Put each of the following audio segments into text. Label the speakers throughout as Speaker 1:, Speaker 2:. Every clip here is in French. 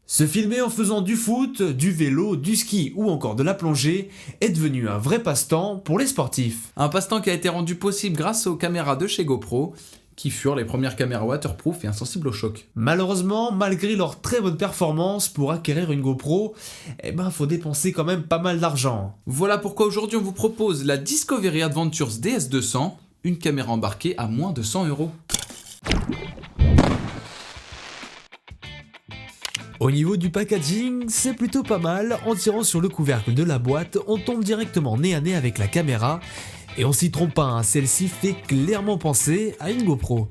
Speaker 1: Se filmer en faisant du foot, du vélo, du ski ou encore de la plongée est devenu un vrai passe-temps pour les sportifs.
Speaker 2: Un passe-temps qui a été rendu possible grâce aux caméras de chez GoPro, qui furent les premières caméras waterproof et insensibles au choc.
Speaker 1: Malheureusement, malgré leur très bonne performance, pour acquérir une GoPro, faut dépenser quand même pas mal d'argent.
Speaker 2: Voilà pourquoi aujourd'hui on vous propose la Discovery Adventures DS200, une caméra embarquée à moins de 100 €.
Speaker 1: Au niveau du packaging, c'est plutôt pas mal. En tirant sur le couvercle de la boîte, on tombe directement nez à nez avec la caméra. Et on s'y trompe pas, hein, celle-ci fait clairement penser à une GoPro.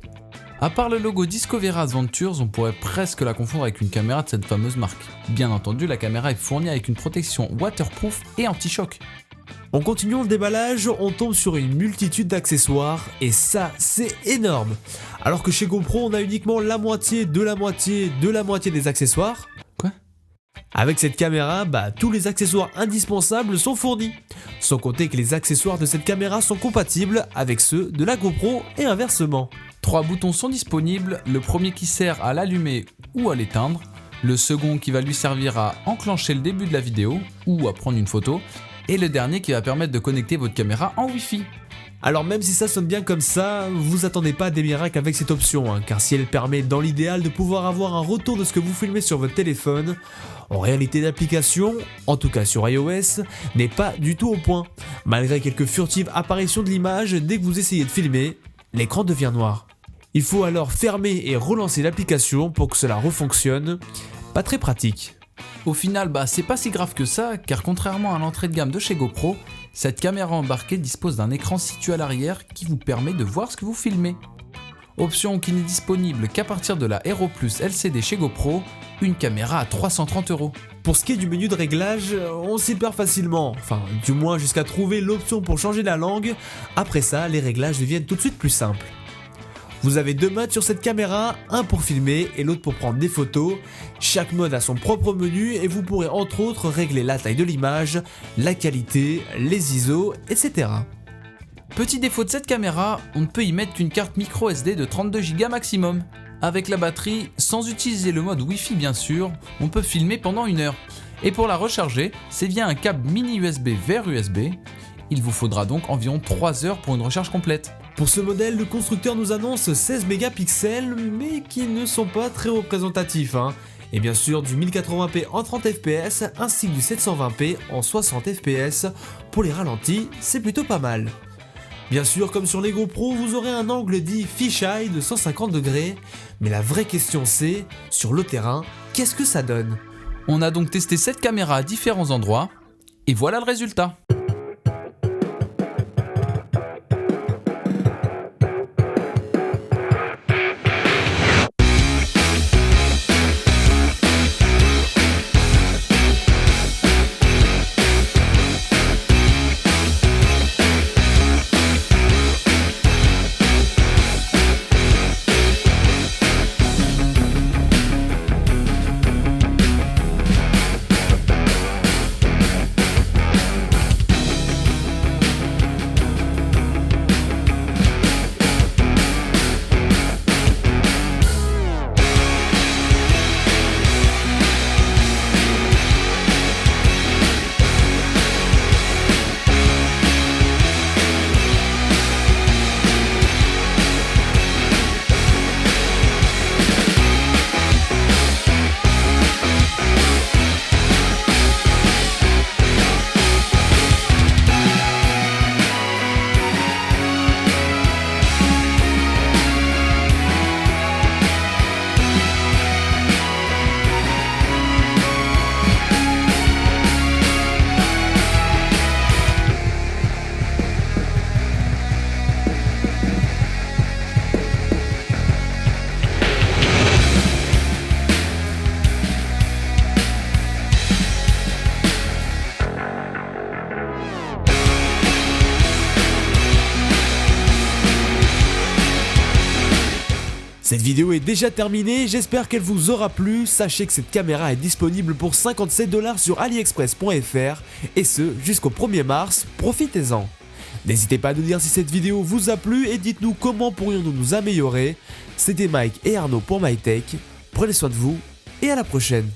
Speaker 2: À part le logo Discovery Adventures, on pourrait presque la confondre avec une caméra de cette fameuse marque. Bien entendu, la caméra est fournie avec une protection waterproof et anti-choc.
Speaker 1: En continuant le déballage, on tombe sur une multitude d'accessoires et ça, c'est énorme. Alors que chez GoPro, on a uniquement la moitié de la moitié de la moitié des accessoires.
Speaker 2: Quoi ?
Speaker 1: Avec cette caméra, tous les accessoires indispensables sont fournis. Sans compter que les accessoires de cette caméra sont compatibles avec ceux de la GoPro et inversement.
Speaker 2: 3 boutons sont disponibles, le premier qui sert à l'allumer ou à l'éteindre, le second qui va lui servir à enclencher le début de la vidéo ou à prendre une photo, et le dernier qui va permettre de connecter votre caméra en Wi-Fi.
Speaker 1: Alors même si ça sonne bien comme ça, vous attendez pas des miracles avec cette option, car si elle permet dans l'idéal de pouvoir avoir un retour de ce que vous filmez sur votre téléphone, en réalité l'application, en tout cas sur iOS, n'est pas du tout au point. Malgré quelques furtives apparitions de l'image, dès que vous essayez de filmer, l'écran devient noir. Il faut alors fermer et relancer l'application pour que cela refonctionne, pas très pratique.
Speaker 2: Au final, c'est pas si grave que ça, car contrairement à l'entrée de gamme de chez GoPro, cette caméra embarquée dispose d'un écran situé à l'arrière qui vous permet de voir ce que vous filmez. Option qui n'est disponible qu'à partir de la Hero Plus LCD chez GoPro, une caméra à 330 €.
Speaker 1: Pour ce qui est du menu de réglage, on s'y perd facilement, du moins jusqu'à trouver l'option pour changer la langue. Après ça, les réglages deviennent tout de suite plus simples. Vous avez 2 modes sur cette caméra, un pour filmer et l'autre pour prendre des photos. Chaque mode a son propre menu et vous pourrez entre autres régler la taille de l'image, la qualité, les ISO, etc.
Speaker 2: Petit défaut de cette caméra, on ne peut y mettre qu'une carte micro SD de 32 Go maximum. Avec la batterie, sans utiliser le mode Wi-Fi bien sûr, on peut filmer pendant 1 heure. Et pour la recharger, c'est via un câble mini USB vers USB. Il vous faudra donc environ 3 heures pour une recharge complète.
Speaker 1: Pour ce modèle, le constructeur nous annonce 16 mégapixels, mais qui ne sont pas très représentatifs. Et bien sûr du 1080p en 30 fps ainsi que du 720p en 60 fps. Pour les ralentis, c'est plutôt pas mal. Bien sûr, comme sur les GoPro, vous aurez un angle dit fisheye de 150 degrés. Mais la vraie question c'est, sur le terrain, qu'est-ce que ça donne ?
Speaker 2: On a donc testé cette caméra à différents endroits, et voilà le résultat.
Speaker 1: Cette vidéo est déjà terminée, j'espère qu'elle vous aura plu. Sachez que cette caméra est disponible pour 57 $ sur aliexpress.fr et ce jusqu'au 1er mars, profitez-en. N'hésitez pas à nous dire si cette vidéo vous a plu et dites-nous comment pourrions-nous nous améliorer. C'était Mike et Arnaud pour MyTech, prenez soin de vous et à la prochaine.